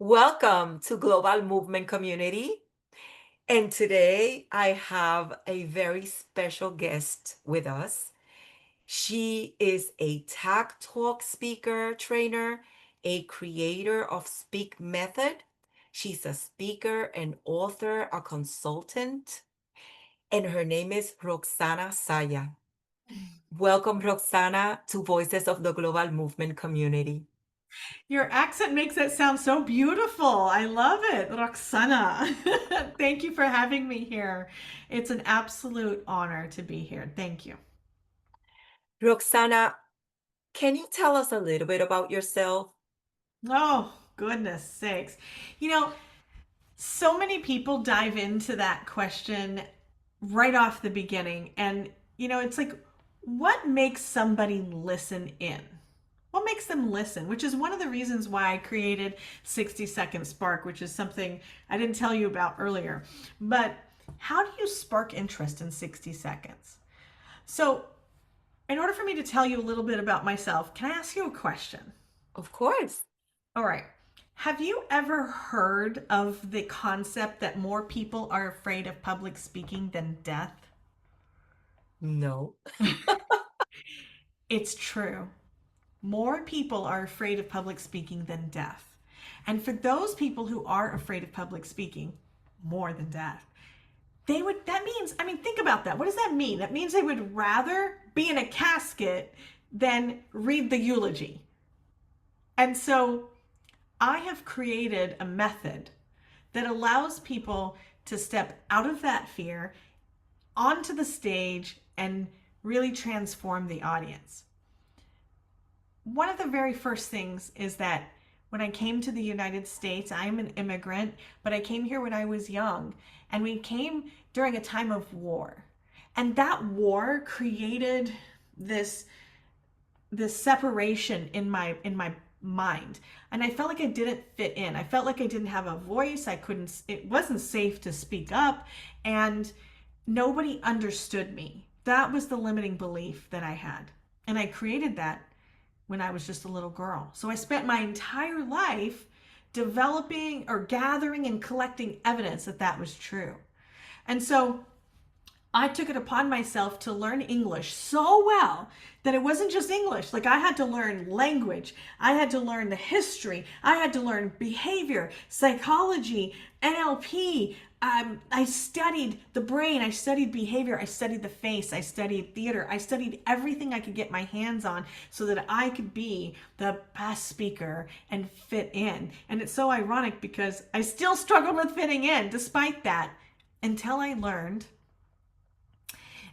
Welcome to Global Movement Community. And today I have a very special guest with us. She is a tag talk speaker trainer, a creator of Speak Method. She's a speaker, an author, a consultant, and her name is Roksana Zaya. Welcome, Roksana, to Voices of the Global Movement Community. Your accent makes it sound so beautiful. I love it, Roxana. Thank you for having me here. It's an absolute honor to be here. Thank you. Roksana, can you tell us a little bit about yourself? Oh, goodness sakes. You know, so many people dive into that question right off the beginning. And, it's like, what makes somebody listen in? What makes them listen? Which is one of the reasons why I created 60-Second Spark, which is something I didn't tell you about earlier. But how do you spark interest in 60 seconds? So, in order for me to tell you a little bit about myself, can I ask you a question? Of course. All right. Have you ever heard of the concept that more people are afraid of public speaking than death? No. It's true. More people are afraid of public speaking than death. And for those people who are afraid of public speaking more than death, that means, I mean, think about that. What does that mean? That means they would rather be in a casket than read the eulogy. And so I have created a method that allows people to step out of that fear onto the stage and really transform the audience. One of the very first things is that when I came to the United States, I'm an immigrant, but I came here when I was young, and we came during a time of war. And that war created this this separation in my mind. And I felt like I didn't fit in. I felt like I didn't have a voice. It wasn't safe to speak up, and nobody understood me. That was the limiting belief that I had. And I created that when I was just a little girl. So I spent my entire life developing or gathering and collecting evidence that that was true. And so I took it upon myself to learn English so well that it wasn't just English. Like, I had to learn language, I had to learn the history, I had to learn behavior, psychology, NLP. I studied the brain, I studied behavior, I studied the face, I studied theater, I studied everything I could get my hands on so that I could be the best speaker and fit in. And it's so ironic because I still struggled with fitting in despite that until I learned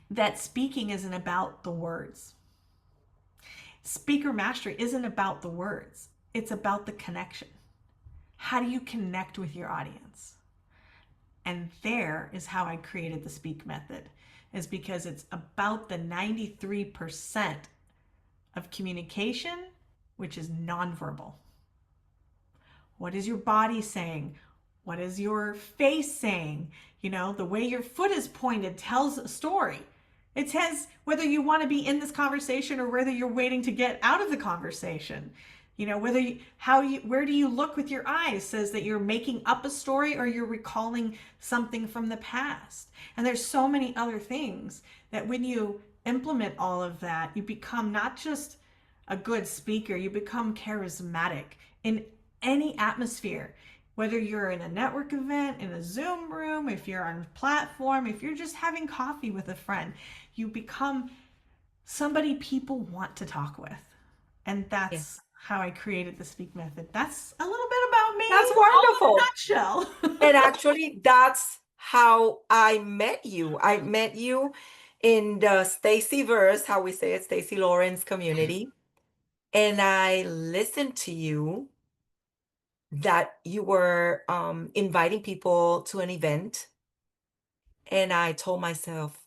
that speaking isn't about the words. Speaker mastery isn't about the words, it's about the connection. How do you connect with your audience? And there is how I created the Speak method, is because it's about the 93% of communication, which is nonverbal. What is your body saying? What is your face saying? The way your foot is pointed tells a story. It says whether you want to be in this conversation or whether you're waiting to get out of the conversation. Where do you look with your eyes says that you're making up a story or you're recalling something from the past. And there's so many other things that when you implement all of that, you become not just a good speaker, you become charismatic in any atmosphere. Whether you're in a network event, in a Zoom room, if you're on a platform, if you're just having coffee with a friend, you become somebody people want to talk with. And that's Yes. how I created the Speak method. That's a little bit about me, That's all in a wonderful. And nutshell. actually, that's how I met you. I met you in the Stacy verse, how we say it, Stacy Lawrence community. And I listened to you that you were inviting people to an event. And I told myself,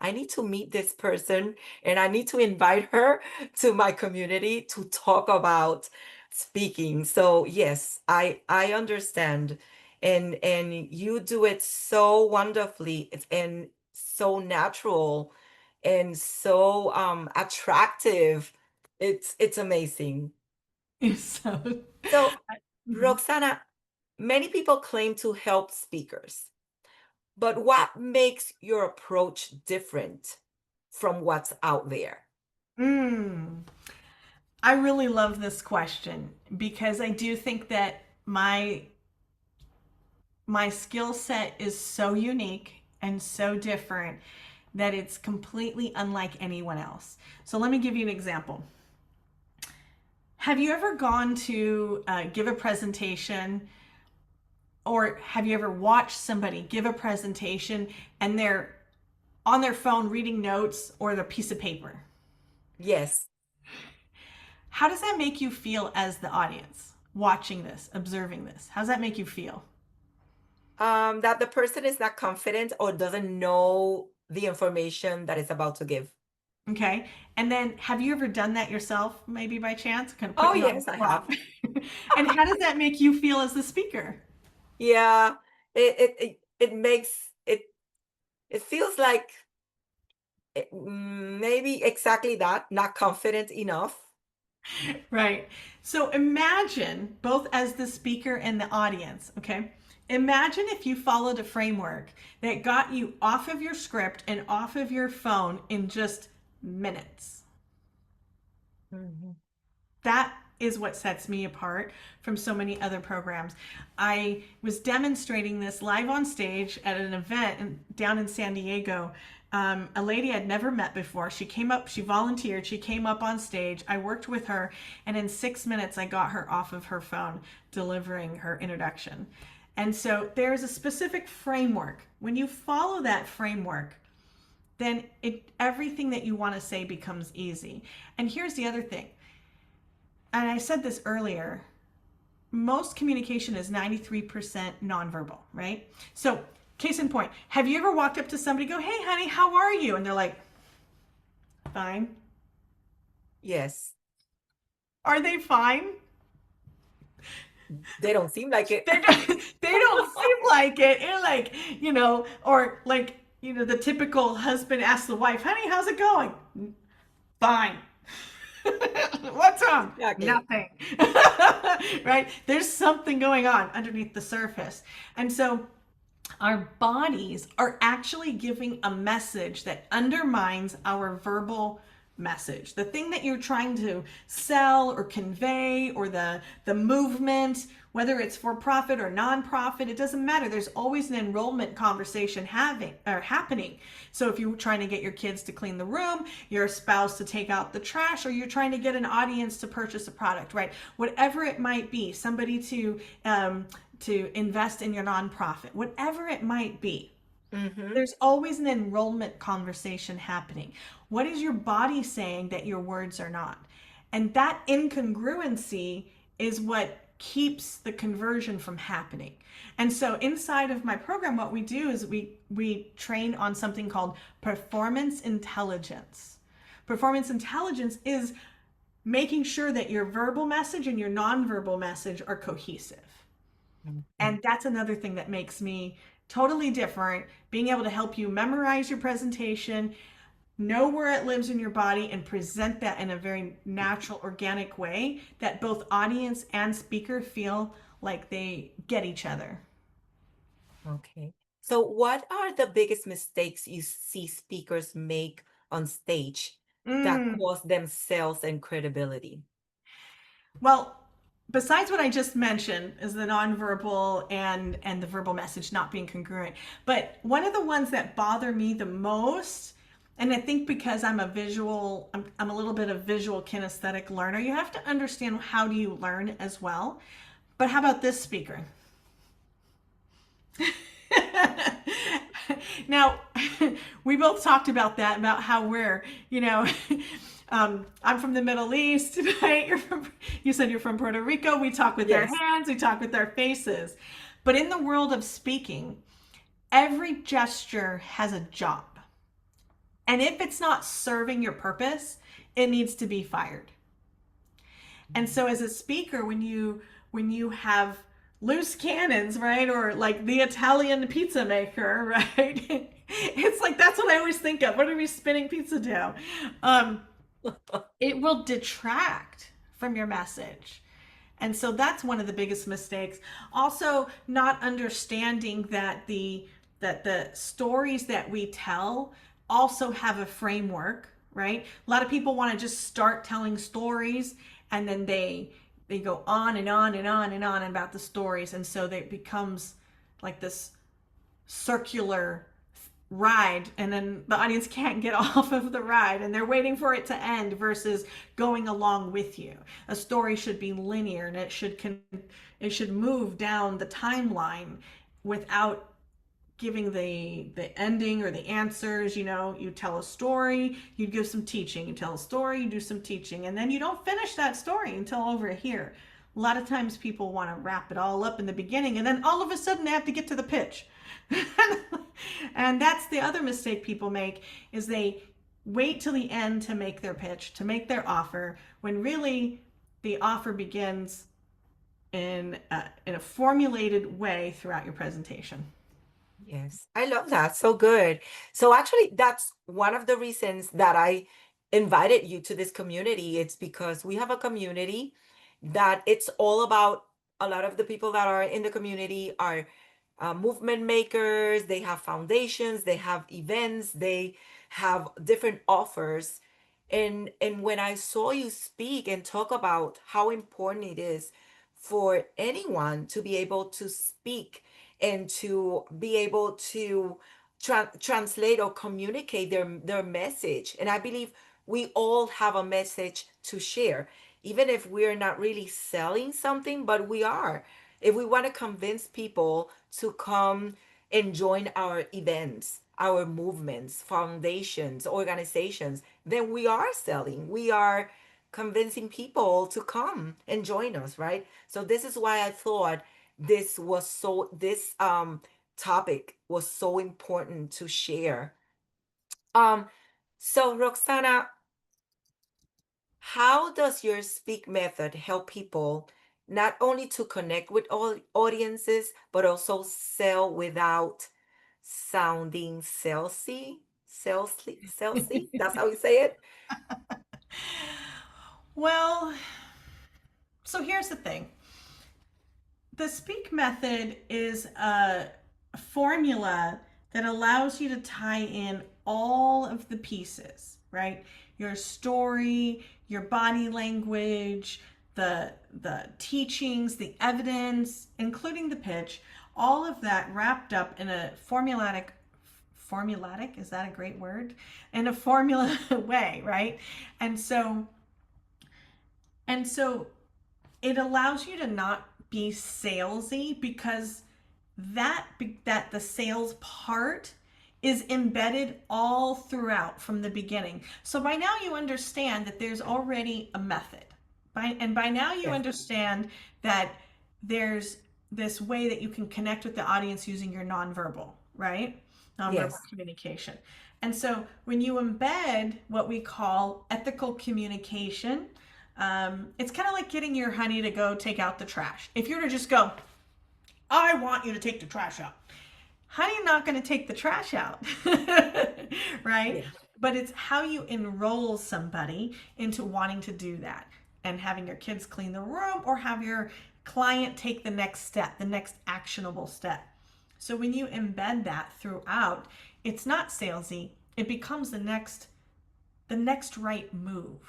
I need to meet this person and I need to invite her to my community to talk about speaking. So yes, I understand. And you do it so wonderfully and so natural and so attractive. It's amazing. So, So mhm. Roxana, Many people claim to help speakers, but what makes your approach different from what's out there? Mm. I really love this question because I do think that my skill set is so unique and so different that it's completely unlike anyone else. So let me give you an example. Have you ever gone to give a presentation, or have you ever watched somebody give a presentation and they're on their phone reading notes or the piece of paper? Yes. How does that make you feel as the audience watching this, observing this? How does that make you feel? That the person is not confident or doesn't know the information that is about to give. Okay. And then have you ever done that yourself, maybe by chance? Kind of Oh, put you on the yes, I spot. have. And how does that make you feel as the speaker? Yeah, it makes it feels like maybe exactly that, not confident enough. Right. So imagine both as the speaker and the audience, okay? Imagine if you followed a framework that got you off of your script and off of your phone in just minutes. Mhm. That is what sets me apart from so many other programs. I was demonstrating this live on stage at an event down in San Diego. A lady I'd never met before. She came up, she volunteered, she came up on stage. I worked with her, and in 6 minutes, I got her off of her phone delivering her introduction. And so there's a specific framework. When you follow that framework, then everything that you want to say becomes easy. And here's the other thing, and I said this earlier, most communication is 93% nonverbal, right? So, case in point, have you ever walked up to somebody, go, hey, honey, how are you? And they're like, fine. Yes, Are they fine? they don't seem like it. They don't seem like it. It's like, or like, the typical husband asks the wife, honey, how's it going? Fine. What's wrong? Exactly. Nothing. Right? There's something going on underneath the surface. And so our bodies are actually giving a message that undermines our verbal message. The thing that you're trying to sell or convey, or the movement, whether it's for profit or nonprofit, it doesn't matter. There's always an enrollment conversation having or happening. So if you're trying to get your kids to clean the room, your spouse to take out the trash, or you're trying to get an audience to purchase a product, right? Whatever it might be, somebody to invest in your nonprofit, whatever it might be, Hmm. there's always an enrollment conversation happening. What is your body saying that your words are not? And that incongruency is what keeps the conversion from happening. And so inside of my program, what we do is we train on something called performance intelligence. Performance intelligence is making sure that your verbal message and your nonverbal message are cohesive. And that's another thing that makes me totally different, being able to help you memorize your presentation, know where it lives in your body, and present that in a very natural, organic way that both audience and speaker feel like they get each other. Okay. So, what are the biggest mistakes you see speakers make on stage that Mm. cost them sales and credibility? Well, besides what I just mentioned is the nonverbal and the verbal message not being congruent. But one of the ones that bother me the most, and I think because I'm a little bit of visual kinesthetic learner, you have to understand how do you learn as well. But how about this speaker? Now, we both talked about that, about how I'm from the Middle East, right? You said you're from Puerto Rico. We talk with our Yes. hands, we talk with our faces. But in the world of speaking, every gesture has a job. And if it's not serving your purpose, it needs to be fired. And so as a speaker, when you have loose cannons, right? Or like the Italian pizza maker, right? It's like that's what I always think of. What are we spinning pizza dough? Um, it will detract from your message. And so that's one of the biggest mistakes. Also, not understanding that the stories that we tell also have a framework, right? A lot of people want to just start telling stories, and then they go on and on and on and on about the stories, and so it becomes like this circular ride, and then the audience can't get off of the ride and they're waiting for it to end versus going along with you. A story should be linear, and it should move down the timeline without giving the ending or the answers. You tell a story, you give some teaching, you tell a story, you do some teaching, and then you don't finish that story until over here. A lot of times people want to wrap it all up in the beginning, and then all of a sudden they have to get to the pitch. And that's the other mistake people make, is they wait till the end to make their pitch, to make their offer, when really the offer begins in a formulated way throughout your presentation. Yes, I love that. So good. So actually, that's one of the reasons that I invited you to this community. It's because we have a community that it's all about, a lot of the people that are in the community are movement makers. They have foundations, they have events, they have different offers. And when I saw you speak and talk about how important it is for anyone to be able to speak and to be able to translate or communicate their message. And I believe we all have a message to share, even if we're not really selling something, but we are. If we want to convince people to come and join our events, our movements, foundations, organizations, then we are selling. We are convincing people to come and join us, right? So this is why I thought this topic was so important to share. Um so Roxana, how does your speak method help people not only to connect with all audiences but also sell without sounding salesy? Salesy? That's how you say it? Well, so here's the thing. The speak method is a formula that allows you to tie in all of the pieces, right? Your story, your body language, the teachings, the evidence, including the pitch, all of that wrapped up in a formulatic, is that a great word? In a formula way, right? And so and so it allows you to not be salesy, because that that the sales part is embedded all throughout from the beginning. So by now you understand that there's already a method. By now you Yes. understand that there's this way that you can connect with the audience using your nonverbal, right? Nonverbal Yes. communication. And so when you embed what we call ethical communication, it's kind of like getting your honey to go take out the trash. If you were to just go, I want you to take the trash out, honey not going to take the trash out, right? Yes. But it's how you enroll somebody into wanting to do that, and having your kids clean the room, or have your client take the next step, the next actionable step. So when you embed that throughout, it's not salesy. It becomes the next right move.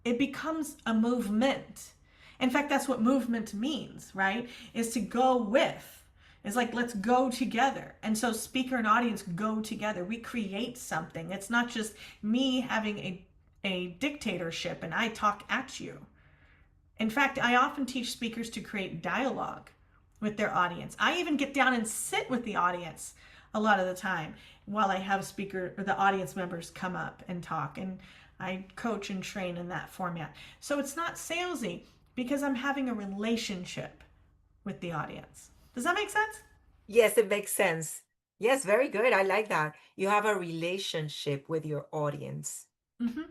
It becomes a movement. In fact, that's what movement means, right? Is to go with. It's like, let's go together. And so speaker and audience go together. We create something. It's not just me having a dictatorship and I talk at you. In fact, I often teach speakers to create dialogue with their audience. I even get down and sit with the audience a lot of the time while I have speaker or the audience members come up and talk, and I coach and train in that format. So it's not salesy, because I'm having a relationship with the audience. Does that make sense? Yes, it makes sense. Yes, very good. I like that. You have a relationship with your audience. Mm-hmm.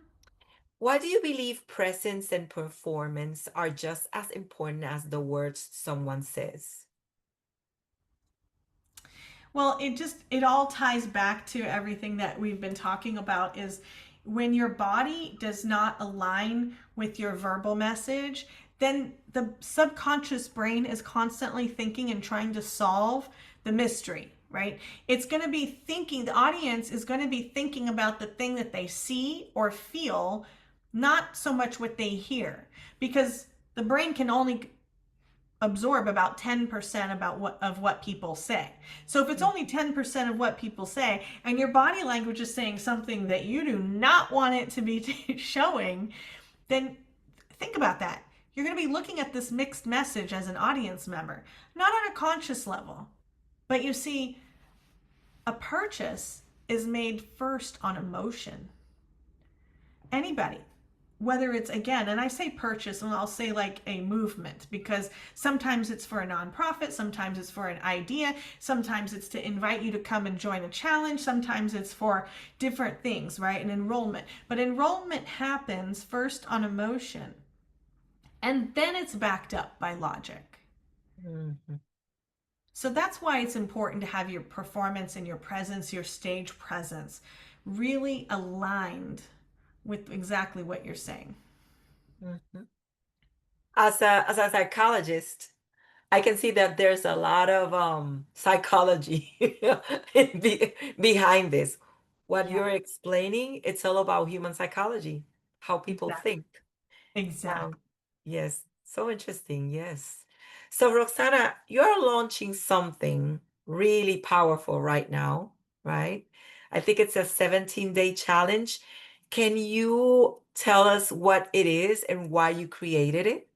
Why do you believe presence and performance are just as important as the words someone says? Well, it all ties back to everything that we've been talking about, is when your body does not align with your verbal message, then the subconscious brain is constantly thinking and trying to solve the mystery, right? It's going to be thinking, the audience is going to be thinking about the thing that they see or feel, not so much what they hear, because the brain can only absorb about 10% about what people say. So if it's only 10% of what people say and your body language is saying something that you do not want it to be showing, then think about that. You're going to be looking at this mixed message as an audience member, not on a conscious level. But you see, a purchase is made first on emotion. Anybody, whether it's, again, and I say purchase and I'll say like a movement, because sometimes it's for a nonprofit, sometimes it's for an idea, sometimes it's to invite you to come and join a challenge, sometimes it's for different things, right? An enrollment. But enrollment happens first on emotion and then it's backed up by logic. Mhm. So that's why it's important to have your performance and your presence, your stage presence, really aligned with exactly what you're saying. Mhm. As a psychologist, I can see that there's a lot of psychology behind this. What Yeah, you're explaining, it's all about human psychology, how people exactly. think. Exactly. Wow. Yes. So interesting. Yes. So, Roxana, you're launching something really powerful right now, right? I think it's a 17-day challenge. Can you tell us what it is and why you created it?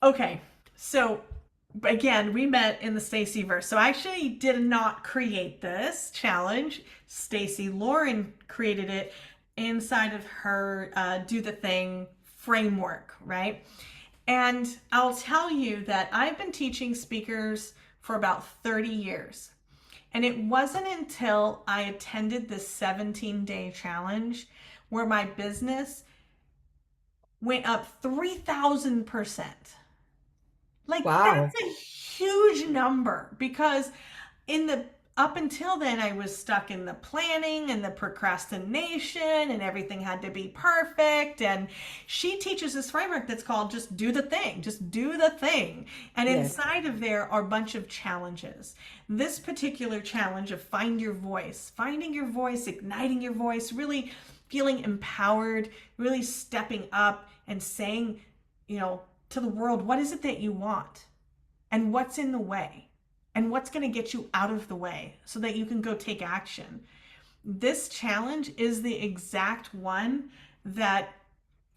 Okay. So again, we met in the Stacy verse. So I actually did not create this challenge. Stacy Lauren created it inside of her Do the Thing framework, right? And I'll tell you that I've been teaching speakers for about 30 years. And it wasn't until I attended this 17-day challenge where my business went up 3,000%. Like Wow. that's a huge number because in the up until then I was stuck in the planning and the procrastination and everything had to be perfect, and she teaches this framework that's called just do the thing, just do the thing. And Yes. inside of there are a bunch of challenges. This particular challenge of finding your voice, igniting your voice, really feeling empowered, really stepping up and saying, you know, to the world, what is it that you want and what's in the way and what's going to get you out of the way so that you can go take action. This challenge is the exact one that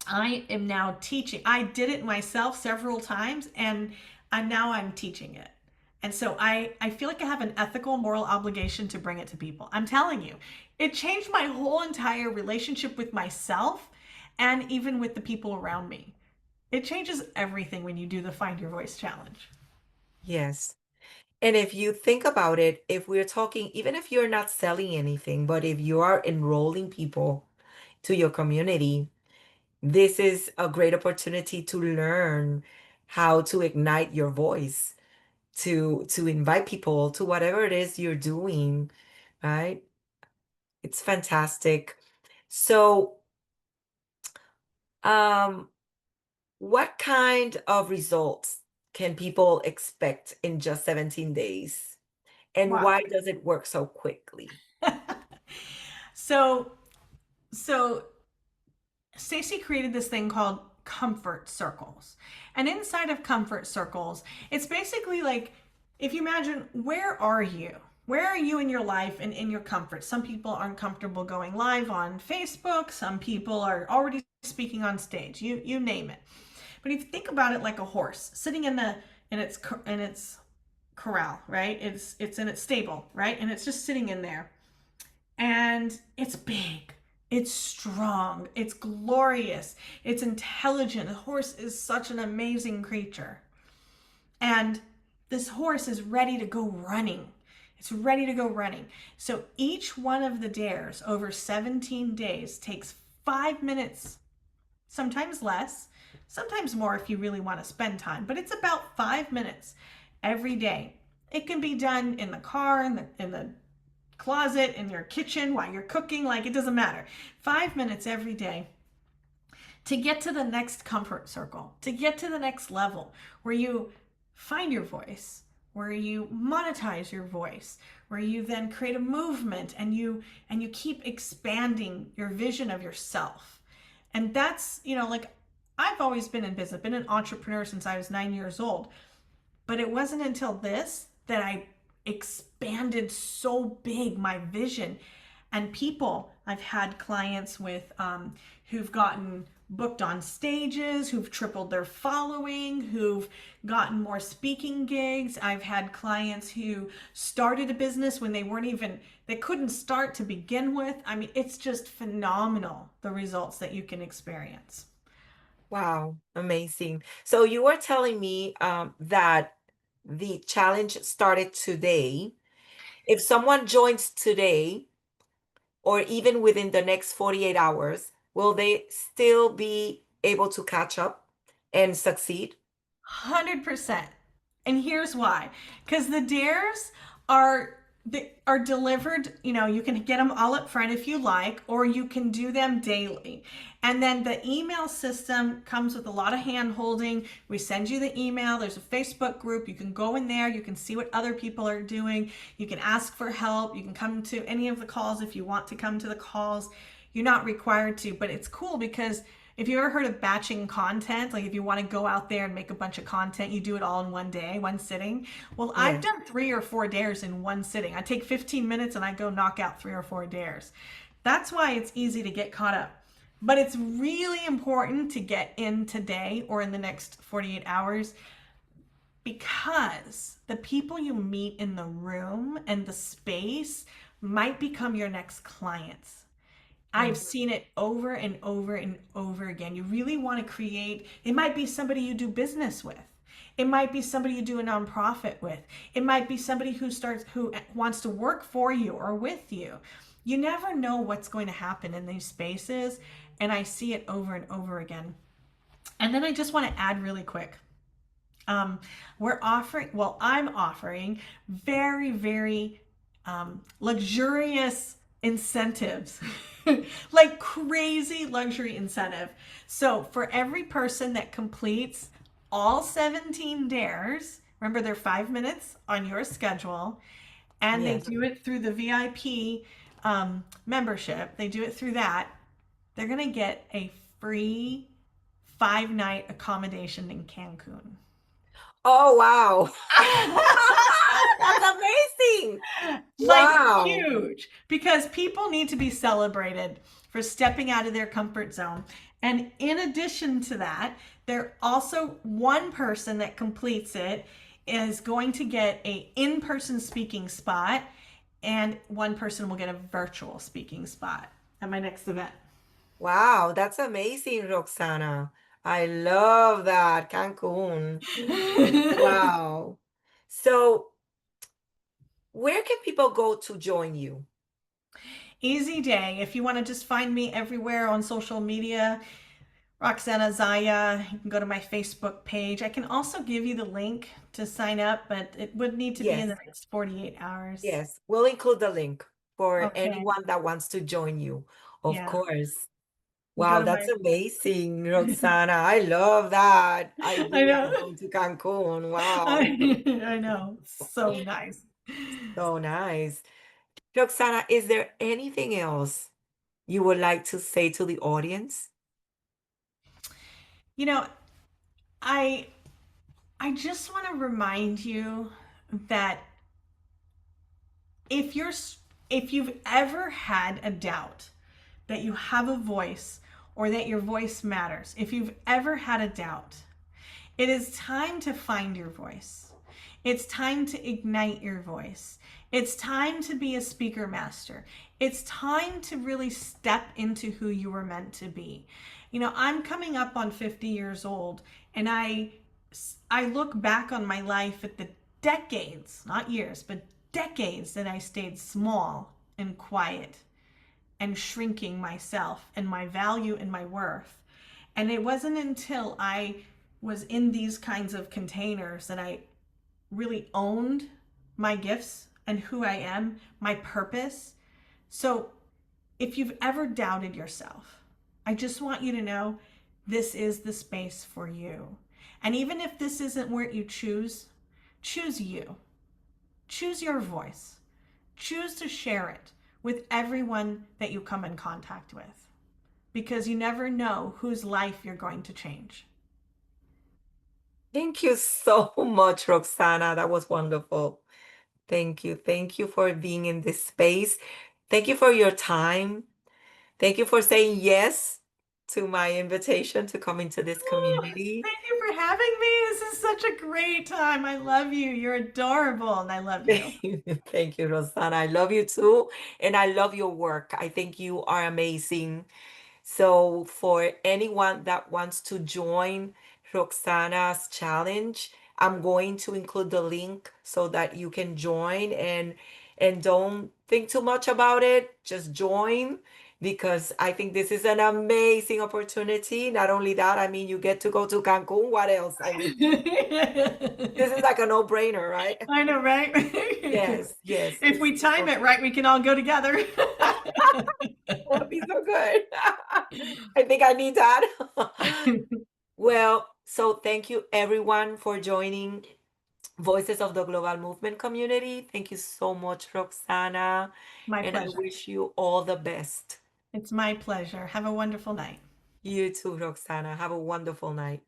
I am now teaching. I did it myself several times and now I'm teaching it. And so I feel like I have an ethical, moral obligation to bring it to people. I'm telling you, it changed my whole entire relationship with myself and even with the people around me. It changes everything when you do the Find Your Voice challenge. Yes. And if you think about it, if we're talking, even if you're not selling anything, but if you are enrolling people to your community, this is a great opportunity to learn how to ignite your voice, to invite people to whatever it is you're doing, right? It's fantastic. So, um, what kind of results can people expect in just 17 days? And Wow. why does it work so quickly? so so Stacey created this thing called comfort circles. And inside of comfort circles, it's basically like if you imagine where are you? Where are you in your life and in your comfort? Some people aren't comfortable going live on Facebook, some people are already speaking on stage. You name it. But if you think about it like a horse sitting in its corral, right? It's in its stable, right? And it's just sitting in there. And it's big, it's strong, it's glorious, it's intelligent. A horse is such an amazing creature. And this horse is ready to go running. It's ready to go running. So each one of the dares over 17 days takes 5 minutes, sometimes less, sometimes more if you really want to spend time, but it's about 5 minutes every day. It can be done in the car, in the closet, in your kitchen, while you're cooking, like it doesn't matter. 5 minutes every day to get to the next comfort circle, to get to the next level where you find your voice, where you monetize your voice, where you then create a movement and you keep expanding your vision of yourself. And that's, like I've always been in business, been an entrepreneur since I was 9 years old. But it wasn't until this that I expanded so big my vision. And I've had clients with who've gotten booked on stages, who've tripled their following, who've gotten more speaking gigs. I've had clients who started a business when they couldn't start to begin with. I mean, it's just phenomenal, the results that you can experience. Wow, amazing. So you were telling me that the challenge started today. If someone joins today, or even within the next 48 hours, will they still be able to catch up and succeed? 100%. And here's why. Because the dares are are delivered, you can get them all up front if you like, or you can do them daily. And then the email system comes with a lot of hand holding. We send you the email. There's a Facebook group. You can go in there. You can see what other people are doing. You can ask for help. You can come to any of the calls if you want to come to the calls. You're not required to, but it's cool because if you ever heard of batching content, like if you want to go out there and make a bunch of content, you do it all in one day, one sitting. Well, I've Yes. done 3 or 4 dares in one sitting. I take 15 minutes and I go knock out 3 or 4 dares. That's why it's easy to get caught up. But it's really important to get in today or in the next 48 hours because the people you meet in the room and the space might become your next clients. I've Mhm. seen it over and over and over again. You really want to create, it might be somebody you do business with. It might be somebody you do a nonprofit with. It might be somebody who wants to work for you or with you. You never know what's going to happen in these spaces, and I see it over and over again. And then I just want to add really quick. I'm offering very, very luxurious incentives, like crazy luxury incentive. So for every person that completes all 17 dares, remember they're 5 minutes on your schedule, and they Yes. do it through the VIP membership, they do it through that, they're going to get a free 5 night accommodation in Cancun. Oh, wow. That's amazing. Like Wow. huge, because people need to be celebrated for stepping out of their comfort zone. And in addition to that, there also one person that completes it is going to get a in-person speaking spot, and one person will get a virtual speaking spot at my next event. Wow, that's amazing, Roxana. I love that. Cancun. Wow. So, where can people go to join you? Easy day. If you want to just find me everywhere on social media, Roksana Zaya. You can go to my Facebook page. I can also give you the link to sign up, but it would need to be in Yes, the next 48 hours. yes. We'll include the link for Okay. anyone that wants to join you. Of Yeah. course. You go Wow, to my that's amazing, Roxana. I love that I idea know. of going to Cancun. Wow, I know. So nice. so nice. Roxana, is there anything else you would like to say to the audience? You know, I I just want to remind you that if you're if you've ever had a doubt that you have a voice or that your voice matters, if you've ever had a doubt, it is time to find your voice. It's time to ignite your voice. It's time to be a speaker master. It's time to really step into who you were meant to be. I'm coming up on 50 years old, and I look back on my life at the decades, not years, but decades that I stayed small and quiet and shrinking myself and my value and my worth. And it wasn't until I was in these kinds of containers that I really owned my gifts and who I am, my purpose. So if you've ever doubted yourself, I just want you to know this is the space for you. And even if this isn't where you choose you. Choose your voice. Choose to share it with everyone that you come in contact with because you never know whose life you're going to change. Thank you so much, Roxana. That was wonderful. Thank you. Thank you for being in this space. Thank you for your time. Thank you for saying yes to my invitation to come into this Oh, community. thank you for having me. This is such a great time. I love you. You're adorable, and I love you. Thank you, Roxana. I love you too, and I love your work. I think you are amazing. So, for anyone that wants to join Roxana's challenge, I'm going to include the link so that you can join and don't think too much about it. Just join because I think this is an amazing opportunity. Not only that, I mean, you get to go to Cancun. What else? I mean, this is like a no-brainer, right? I know, right? Yes, yes, If it's we time super it right, we can all go together. That would be so good. I think I need that. Well, so thank you everyone for joining Voices of the Global Movement community. Thank you so much, Roxana, My and I pleasure. wish you all the best. It's my pleasure. Have a wonderful night. You too, Roxana. Have a wonderful night.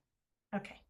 Okay.